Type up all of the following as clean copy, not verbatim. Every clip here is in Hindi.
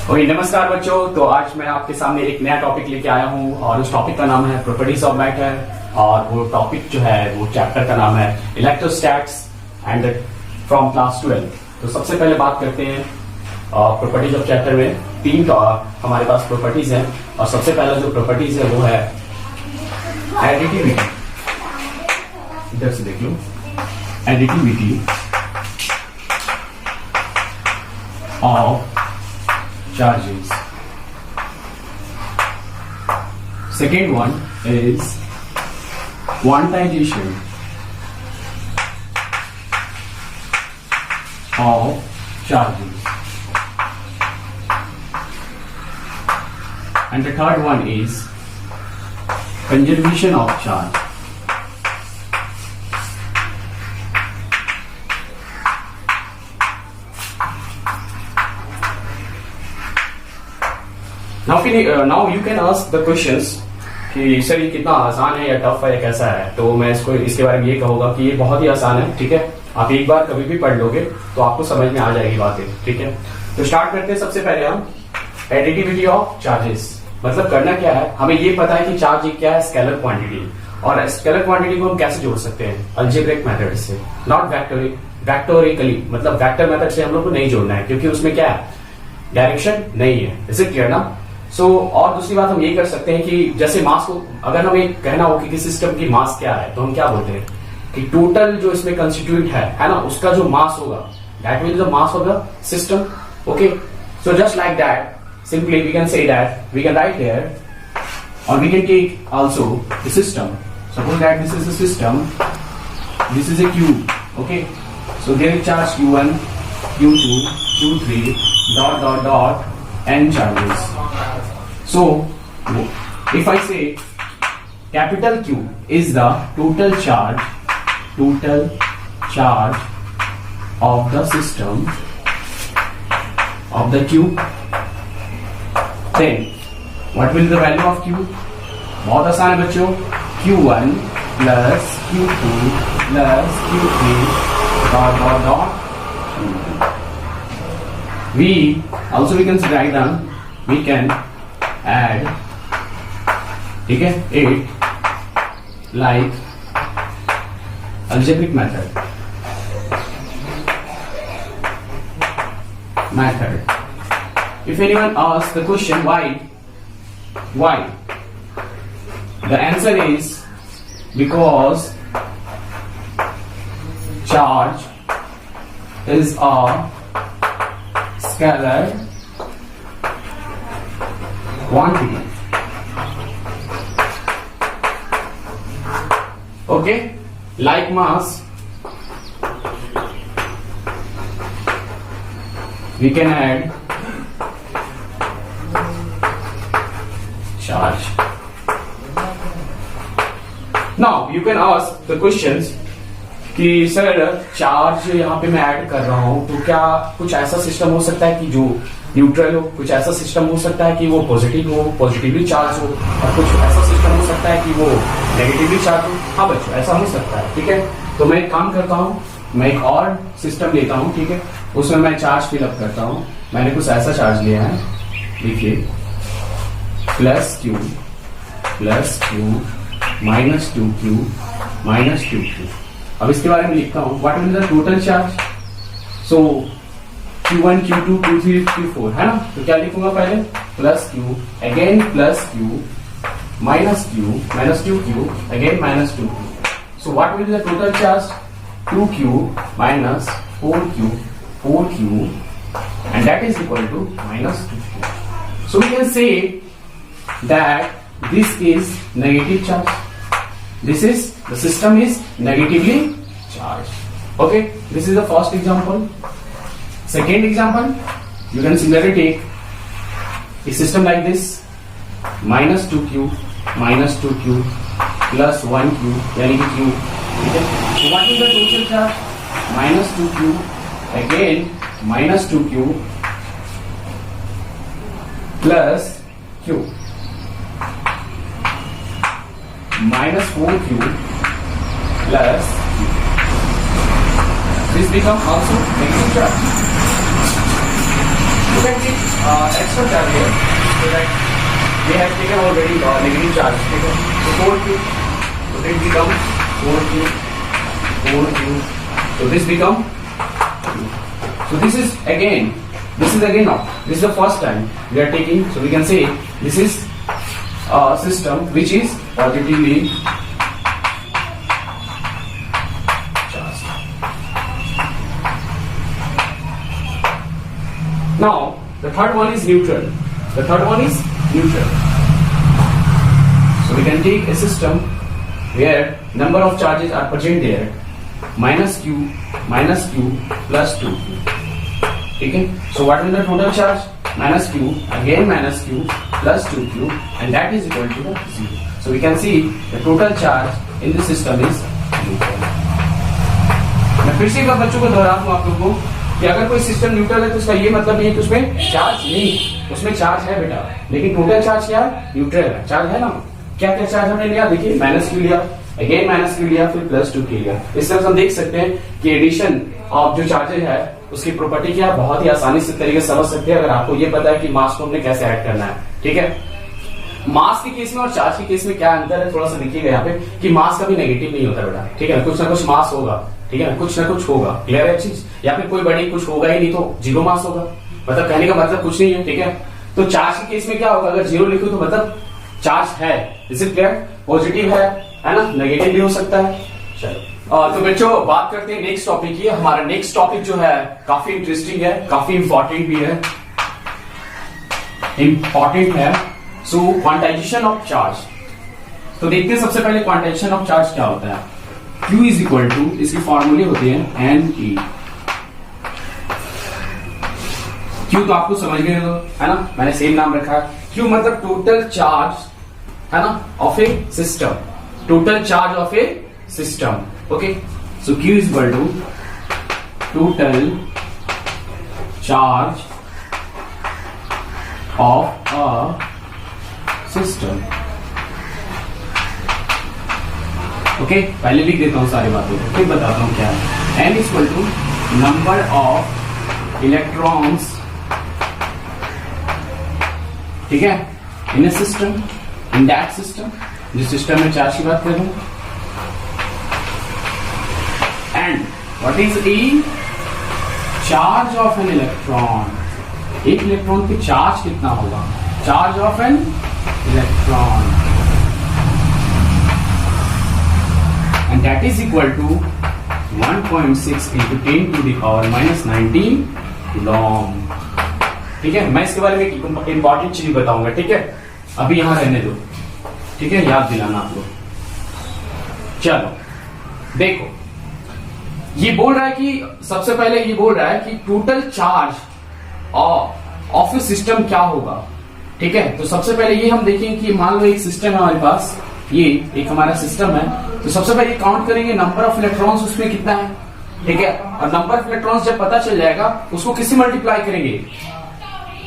ओके, नमस्कार बच्चों। तो आज मैं आपके सामने एक नया टॉपिक लेके आया हूँ और उस टॉपिक का नाम है प्रॉपर्टीज ऑफ मैटर। और वो टॉपिक जो है वो चैप्टर का नाम है इलेक्ट्रोस्टैट्स एंड फ्रॉम क्लास 12। तो सबसे पहले बात करते हैं प्रॉपर्टीज ऑफ चैप्टर में। तीन हमारे पास प्रॉपर्टीज हैं और सबसे पहला जो प्रॉपर्टीज है वो है एडिटिविटी। इधर से देख लो, additivity of charges. Second one is quantization of charges. And the third one is conservation of charge. Now you can ask the questions कि सर ये कितना आसान है या टफ है या कैसा है। तो मैं इसके बारे में ये कहूंगा कि ये बहुत ही आसान है। ठीक है, आप एक बार कभी भी पढ़ लोगे तो आपको समझ में आ जाएगी बातें। ठीक है, तो स्टार्ट करते हैं। सबसे पहले हम एडिटिविटी ऑफ चार्जेस मतलब करना क्या है। हमें ये पता है कि चार्ज क्या है, स्केलर क्वांटिटी। और स्केलर क्वांटिटी को हम कैसे जोड़ सकते हैं? अलजेब्रिक मेथड से, नॉट वैक्टोरिकली। मतलब वैक्टर मेथड से हम लोग को नहीं जोड़ना है क्योंकि उसमें क्या है, डायरेक्शन नहीं है। इज इट क्लियर ना? और दूसरी बात हम ये कर सकते हैं कि जैसे मास को अगर हमें कहना हो कि सिस्टम की मास क्या है तो हम क्या बोलते हैं कि टोटल जो इसमें कंस्टिट्यूएंट है ना, उसका जो मास होगा that will the mass of the system. Okay, so just like that simply we can say that we can write here और we can take also the system. Suppose that this is the system, this is a cube. Okay, so there is charge q1, q2, q3 dot n charges. So if I say capital Q is the total charge of the system of the cube, then what will the value of Q? बहुत आसान है बच्चों, Q1 plus Q2 plus Q3 dot we can write down, we can add, ठीक है, it like algebraic method. If anyone asks the question why, the answer is because charge is a scalar quantity. Okay, like mass we can add charge. Now you can ask the questions कि सर चार्ज यहाँ पे मैं ऐड कर रहा हूं तो क्या कुछ ऐसा सिस्टम हो सकता है कि जो न्यूट्रल हो, कुछ ऐसा सिस्टम हो सकता है कि वो पॉजिटिवली चार्ज हो, और कुछ ऐसा सिस्टम हो सकता है कि वो नेगेटिवली चार्ज हो। हाँ बच्चों, ऐसा हो सकता है। ठीक है, तो मैं एक काम करता हूँ, मैं एक और सिस्टम लेता हूँ। ठीक है, उसमें मैं चार्ज फिलअप करता हूँ। मैंने कुछ ऐसा चार्ज लिया है, देखिए प्लस क्यू -2q -2q। अब इसके बारे में लिखता हूँ, what will the total charge. So Q1, Q2, Q3, Q4 है ना। तो क्या लिखूंगा पहले, plus Q again plus Q -2Q again -2Q. So what will be the total charge? 2Q minus 4Q and that is equal to -2Q. So we can say that this is negative charge. The system is negatively charged. Okay, this is the first example. Second example, you can similarly take a system like this, -2Q plus 1Q यानी कि Q. So what is the total charge? -2Q again -2Q plus Q -4Q plus Q. This becomes also negative charge. Look at it. extra charge here, so that we have taken already negative charge. ठीक है, so 4q, so this become 4q, 4q, so this become 2. So this is again now. This is the first time we are taking, so we can say this is a system which is positively charged. Now the third one is neutral. The third one is neutral. So we can take a system where number of charges are present there, minus q plus 2q. Okay, so what is the total charge? Minus q, again minus q plus 2q, and that is equal to 0. So we can see the total charge in the system is neutral. मैं फिर से एक बार बच्चों को दोहरा दूं आप लोगों को कि अगर कोई सिस्टम न्यूट्रल है तो उसका ये मतलब नहीं है कि उसमें चार्ज नहीं, उसमें चार्ज है बेटा, लेकिन टोटल चार्ज क्या है? न्यूट्रल है। चार्ज है ना, क्या क्या चार्ज हमने लिया? देखिए माइनस क्यू लिया, अगेन माइनस क्यू लिया, फिर प्लस 2 लिया। इस तरह से हम देख सकते हैं कि एडिशन ऑफ जो चार्जेज है उसकी प्रॉपर्टी क्या है, बहुत ही आसानी से तरीके से समझ सकते हैं अगर आपको ये पता है कि मास को हमने कैसे ऐड करना है। ठीक है, मास के केस में और चार्ज के केस में क्या अंतर है थोड़ा सा देखिएगा यहाँ पे कि मास कभी नेगेटिव नहीं होता बेटा। ठीक है, कुछ ना कुछ मास होगा, ठीक है ना, कुछ ना कुछ होगा, क्लियर है चीज, या फिर कोई बड़ी कुछ होगा ही नहीं तो जीरो मास होगा, मतलब कहने का मतलब कुछ नहीं है। ठीक है, तो चार्ज के केस में क्या होगा, अगर जीरो लिखो तो मतलब चार्ज है, इज इट क्लियर? पॉजिटिव है ना, नेगेटिव भी हो सकता है। चलो तो बच्चों बात करते हैं नेक्स्ट टॉपिक की। हमारा नेक्स्ट टॉपिक जो है काफी इंटरेस्टिंग है, काफी इंपॉर्टेंट भी है, इंपॉर्टेंट है। सो क्वांटाइजेशन ऑफ चार्ज। तो देखते हैं सबसे पहले क्वांटाइजेशन ऑफ चार्ज क्या होता है। Q इज इक्वल टू, इसकी फॉर्मूले होते हैं NE। Q तो आपको समझ गए हो, है ना, मैंने सेम नाम रखा है। Q मतलब टोटल चार्ज, है ना, of a system, total charge of a system. Okay, so Q is equal to total charge of a system. Okay, पहले लिख देता हूं सारी बातों को, फिर बताता हूं क्या है। N is equal to number of electrons, ठीक है, in a system, in that system, जिस सिस्टम में चार्ज की बात कर रहा हूं। And what is E? Charge of an electron. एक इलेक्ट्रॉन पे चार्ज कितना होगा? Charge of an electron, and that is equal to 1.6 into 10 to the power minus 19 coulomb। ठीक है, मैं इसके बारे में एक इंपॉर्टेंट चीज बताऊंगा। ठीक है, अभी यहां रहने दो, ठीक है, याद दिलाना आप लोग। चलो देखो, ये बोल रहा है कि सबसे पहले ये बोल रहा है कि total charge of a system क्या होगा। ठीक है, तो सबसे पहले ये हम देखेंगे कि मान लो एक सिस्टम है हमारे पास, ये एक हमारा सिस्टम है, तो सबसे पहले काउंट करेंगे नंबर ऑफ इलेक्ट्रॉन्स उसमें कितना है। ठीक है, और नंबर ऑफ इलेक्ट्रॉन्स जब पता चल जाएगा उसको किससे मल्टीप्लाई करेंगे?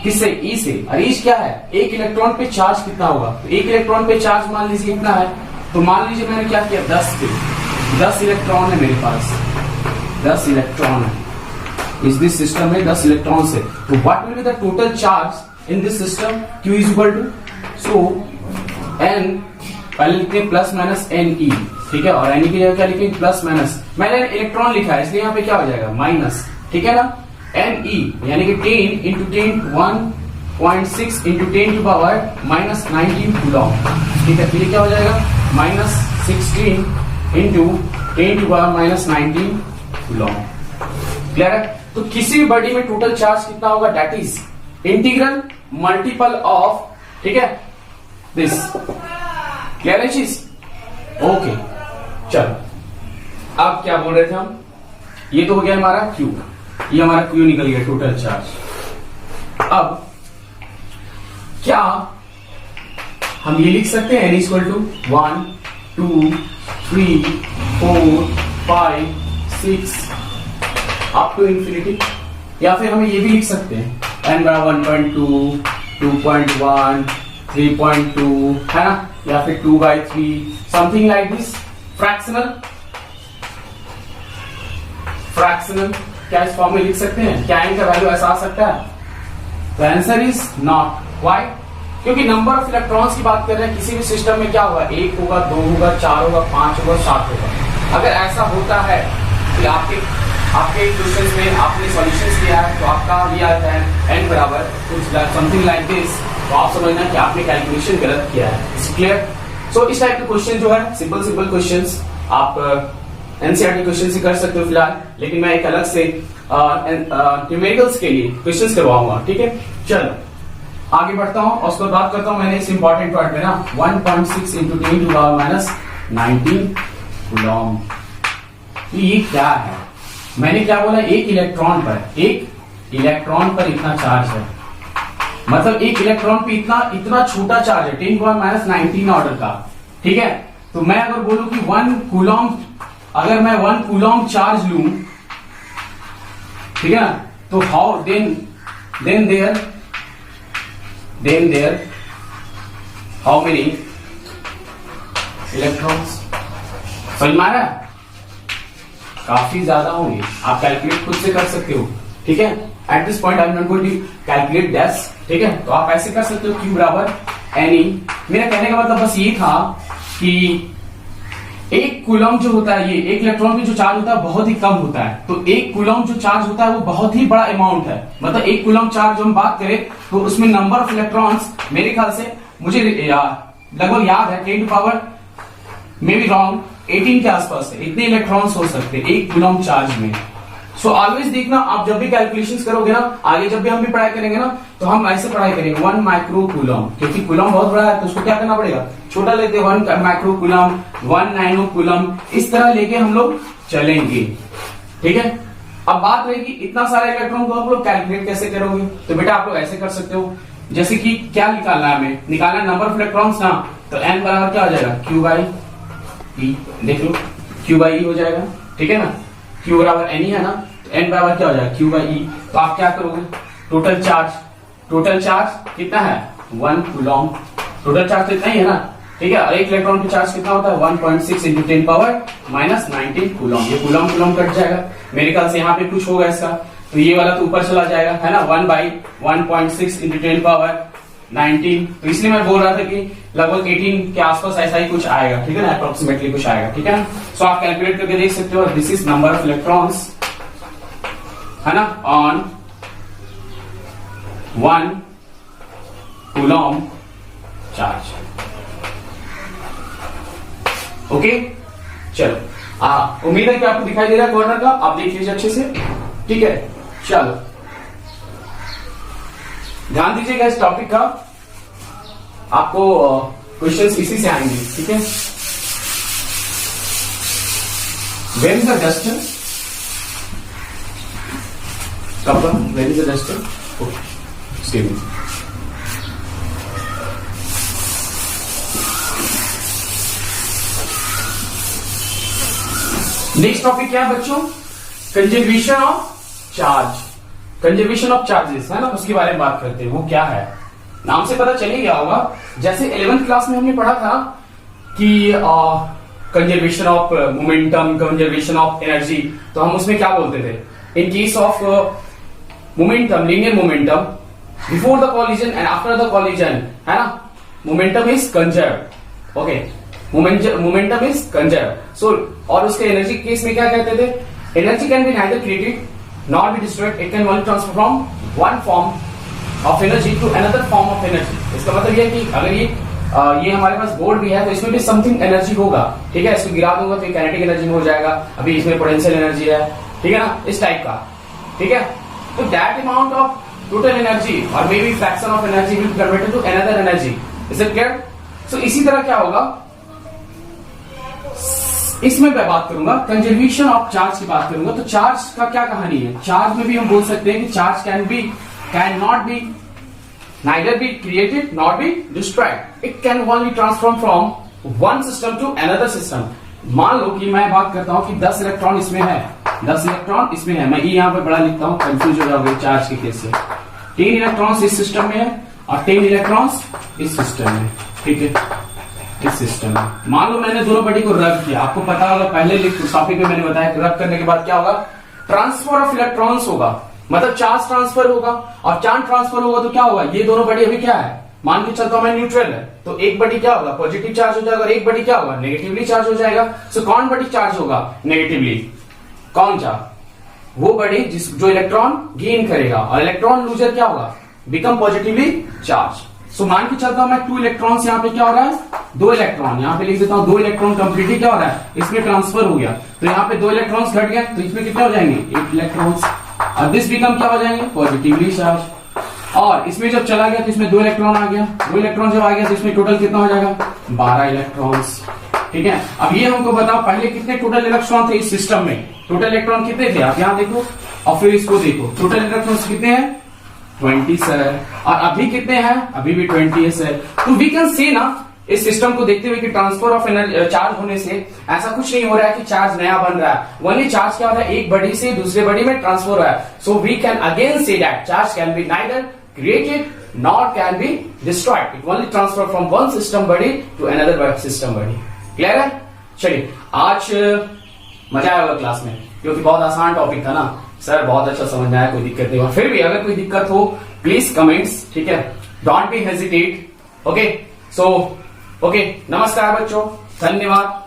किससे? ई से। और ई क्या है? एक इलेक्ट्रॉन पे चार्ज कितना होगा। तो एक इलेक्ट्रॉन पे चार्ज मान लीजिए कितना है, तो मान लीजिए मैंने क्या किया, 10 पे 10 इलेक्ट्रॉन है मेरे पास, 10 इलेक्ट्रॉन है इस दिस सिस्टम में, 10 इलेक्ट्रॉन है। तो what will be the total charge in this system? Q is equal to, so N पहले लिखते हैं प्लस माइनस NE। ठीक है, और NE की जगह क्या लिखेंगे? प्लस माइनस, मैंने इलेक्ट्रॉन लिखा है इसलिए यहाँ पे क्या हो जाएगा? माइनस। ठीक है ना, NE यानी कि 10 into 10 1.6 into 10 to power minus 19 coulomb. ठीक है, फिर क्या हो जाएगा? Minus 16 into 10 to power minus 19 coulomb. Clear है? तो किसी भी बॉडी में टोटल चार्ज कितना होगा? That is integral multiple of, ठीक है, दिस। क्लियर है चीज? ओके, चलो अब क्या बोल रहे थे हम? ये तो हो गया हमारा Q, ये हमारा Q निकल गया टोटल चार्ज। अब क्या हम ये लिख सकते हैं? N equal to 1 2 3 4 5 6 up to infinity, या फिर हम ये भी लिख सकते हैं N बराबर 1.2 2.1 3.2, है ना, या फिर 2/3 something like this. Fractional, fractional क्या इस फॉर्म में लिख सकते हैं? क्या N का वैल्यू ऐसा आ सकता है? तो आंसर इज नॉट। व्हाई? क्योंकि नंबर ऑफ इलेक्ट्रॉन्स की बात कर रहे हैं, किसी भी सिस्टम में क्या होगा, 1 होगा, 2 होगा, 4 होगा, 5 होगा, 7 होगा। अगर ऐसा होता है कि आपके क्वेश्चंस में आपने सॉल्यूशंस किया है तो आपका ये आता है n बराबर कुछ समथिंग लाइक दिस, तो आप समझना कि आपने कैलकुलेशन गलत किया है। Is clear? सो इस टाइप के क्वेश्चन जो है सिंपल क्वेश्चंस आप एनसीईआरटी क्वेश्चन से कर सकते हो फिलहाल, लेकिन मैं एक अलग से न्यूमेरिकल्स के लिए क्वेश्चंस करवाऊंगा। ठीक है, चलो आगे बढ़ता हूं और उसको बात करता हूं मैंने इस इंपॉर्टेंट पार्ट में ना 1.6 into 10 to power minus 19 coulomb. तो ये क्या है? मैंने क्या बोला, एक इलेक्ट्रॉन पर इतना चार्ज है, मतलब एक इलेक्ट्रॉन पे इतना छोटा चार्ज है, 10 पावर माइनस 19 ऑर्डर का। ठीक है, तो मैं अगर बोलूं कि 1 कूलम, अगर मैं 1 कूलम चार्ज लूं, ठीक है ना, तो how then there how many electrons? समझ में आ रहा है? काफी ज्यादा होंगे, आप कैलकुलेट खुद से कर सकते हो। ठीक है, at this point I am not going to calculate that's. ठीक है, तो आप ऐसे कर सकते हो, Q बराबर एनी। मेरा कहने का मतलब बस ये था कि एक कूलम जो होता है, ये एक इलेक्ट्रॉन में जो चार्ज होता है बहुत ही कम होता है, तो एक कूलम जो चार्ज होता है वो बहुत ही बड़ा अमाउंट है। मतलब एक कूलम चार्ज जो हम बात करें तो उसमें नंबर ऑफ इलेक्ट्रॉन्स मेरे ख्याल से मुझे लगभग याद है 10 to power may be wrong 18 के आसपास है, इतने इलेक्ट्रॉन्स हो सकते हैं एक कूलम चार्ज में। सो ऑलवेज देखना, आप जब भी कैलकुलेशंस करोगे ना, आगे जब भी हम भी पढ़ाई करेंगे ना, तो हम ऐसे पढ़ाई करेंगे 1 माइक्रो कूलम, क्योंकि कूलम बहुत बड़ा है तो उसको क्या करना पड़ेगा, छोटा लेते 1 माइक्रो कूलम, 1 नैनो कूलम, इस तरह लेके हम लोग चलेंगे। ठीक है, अब बात रहेगी इतना सारा इलेक्ट्रॉन को आप लोग कैलकुलेट कैसे करोगे? तो बेटा आप लोग ऐसे कर सकते हो, जैसे कि क्या निकालना है हमें, निकालना है नंबर ऑफ इलेक्ट्रॉन्स ना, तो n बराबर क्या हो जाएगा, Q बाई E। देख लो Q बाई E हो जाएगा। ठीक है ना, Q बराबर n ही है ना, तो n बराबर क्या हो जाएगा, Q बाई E। तो आप क्या करोगे, टोटल चार्ज कितना है, 1 कूलम। टोटल चार्ज तो इतना ही है ना। ठीक है, और एक इलेक्ट्रॉन की चार्ज कितना होता है, 1.6 इंटू 10 पावर माइनस 19 कूलम। ये कूलम कट जाएगा, मेरे ख्याल से यहाँ पे कुछ होगा इसका, तो ये वाला तो ऊपर चला जाएगा, है ना, 1 बाई 1.6 इंटू 10 पावर 19। तो इसलिए मैं बोल रहा था कि लगभग 18 के आसपास ऐसा ही कुछ आएगा। ठीक है ना, अप्रोक्सीमेटली कुछ आएगा। ठीक है ना, सो आप कैलकुलेट करके देख सकते हो। This is number of electrons, है ना, ऑन 1 कूलम चार्ज। ओके, चलो उम्मीद है कि आपको दिखाई दे रहा है कॉर्नर का, आप देख लीजिए अच्छे से। ठीक है, चलो ध्यान दीजिएगा इस टॉपिक का, आपको क्वेश्चंस इसी से आएंगे। ठीक है, वेयर इज द डस्टर, कपड़ा, where is the duster, okay, next topic क्या है बच्चों, conservation of charge, conservation of charges, है ना, उसके बारे में बात करते हैं। वो क्या है, नाम से पता चल ही गया होगा। जैसे 11th क्लास में हमने पढ़ा था कि conservation of momentum, conservation of energy, तो हम उसमें क्या बोलते थे, in case of momentum, linear momentum, before the collision and after the collision, है ना, momentum is conserve. Okay, momentum is conserve. So और उसके एनर्जी केस में क्या कहते थे, energy can be neither created not be destroyed, it can only transfer from one form of energy to another form of energy. इसका मतलब ये कि अगर ये हमारे पास बोर्ड भी है तो इसमें भी समथिंग एनर्जी होगा। ठीक है, इसको गिरा दूंगा तो काइनेटिक एनर्जी में हो जाएगा, अभी इसमें पोटेंशियल एनर्जी है। ठीक है ना, इस टाइप का। ठीक है, तो that amount of total energy और may be fraction of energy will be converted to another energy. Is it clear? So इसी तरह क्या होगा, इसमें मैं बात करूंगा कंजर्वेशन ऑफ चार्ज की बात करूंगा। तो चार्ज का क्या कहानी है, चार्ज में भी हम बोल सकते हैं कि charge can not be neither be created not be destroyed, it can only transform from one system to another system. मान लो कि मैं बात करता हूं कि 10 इलेक्ट्रॉन इसमें है, 10 इलेक्ट्रॉन इसमें है, मैं यहां पे बड़ा लिखता हूं, कंफ्यूज हो जाओगे चार्ज के केस से। 3 इलेक्ट्रॉन्स इस सिस्टम में है और 10 इलेक्ट्रॉन्स इस सिस्टम में। ठीक है, इस सिस्टम में मान लो मैंने दोनों बॉडी को रब किया, आपको पता होगा पहले टॉपिक में मैंने बताया कि रब करने के बाद क्या होगा, ट्रांसफर ऑफ इलेक्ट्रॉन्स होगा। मतलब चार्ज ट्रांसफर होगा, और चार्ज ट्रांसफर होगा तो क्या होगा, ये दोनों बॉडी अभी क्या है, मान के चलता हूं मैं न्यूट्रल है, तो एक बॉडी क्या होगा, पॉजिटिव चार्ज हो जाएगा, और एक बॉडी क्या होगा, नेगेटिवली चार्ज हो जाएगा। सो कौन बॉडी चार्ज होगा नेगेटिवली, कौन सा, वो बॉडी जो इलेक्ट्रॉन गेन करेगा, और इलेक्ट्रॉन लूजर क्या होगा, बिकम पॉजिटिवली चार्ज। सो मान के चलता हूं मैं 2 इलेक्ट्रॉन्स, यहाँ पे क्या हो रहा है, 2 इलेक्ट्रॉन, यहाँ पे लिख देता हूं 2 इलेक्ट्रॉन कंप्लीटली क्या हो रहा है, इसमें ट्रांसफर हो गया, तो यहाँ पे 2 इलेक्ट्रॉन्स घट गए, तो इसमें कितने हो जाएंगे, 8 इलेक्ट्रॉन्स, और दिस बिकम क्या हो जाएंगे, पॉजिटिवली चार्ज। और इसमें जब चला गया तो इसमें 2 इलेक्ट्रॉन आ गया, 2 इलेक्ट्रॉन जब आ गया तो इसमें टोटल कितना हो जाएगा, 12 इलेक्ट्रॉन्स। ठीक है, अब ये हमको बताओ पहले कितने टोटल इलेक्ट्रॉन थे इस सिस्टम में, टोटल इलेक्ट्रॉन कितने थे, आप यहाँ देखो और फिर इसको देखो, टोटल इलेक्ट्रॉन्स कितने हैं, 20 सर, और अभी कितने हैं, अभी भी 20 है सर। तो वी कैन से ना इस सिस्टम को देखते हुए कि ट्रांसफर ऑफ एनर्जी चार्ज होने से ऐसा कुछ नहीं हो रहा है कि चार्ज नया बन रहा है, ओनली चार्ज क्या हो रहा है, एक बॉडी से दूसरे बॉडी में ट्रांसफर हो रहा है। So we can again say that charge can be neither created not can be destroyed, it only transfer from one system body to another system body. Clear है? चलिए, आज मजा आया होगा क्लास में, क्योंकि बहुत आसान टॉपिक था ना सर, बहुत अच्छा समझ में आया, कोई दिक्कत नहीं हुआ। फिर भी अगर कोई दिक्कत हो प्लीज कमेंट्स, ठीक है, don't be hesitate. Okay, so okay, नमस्कार बच्चों, धन्यवाद।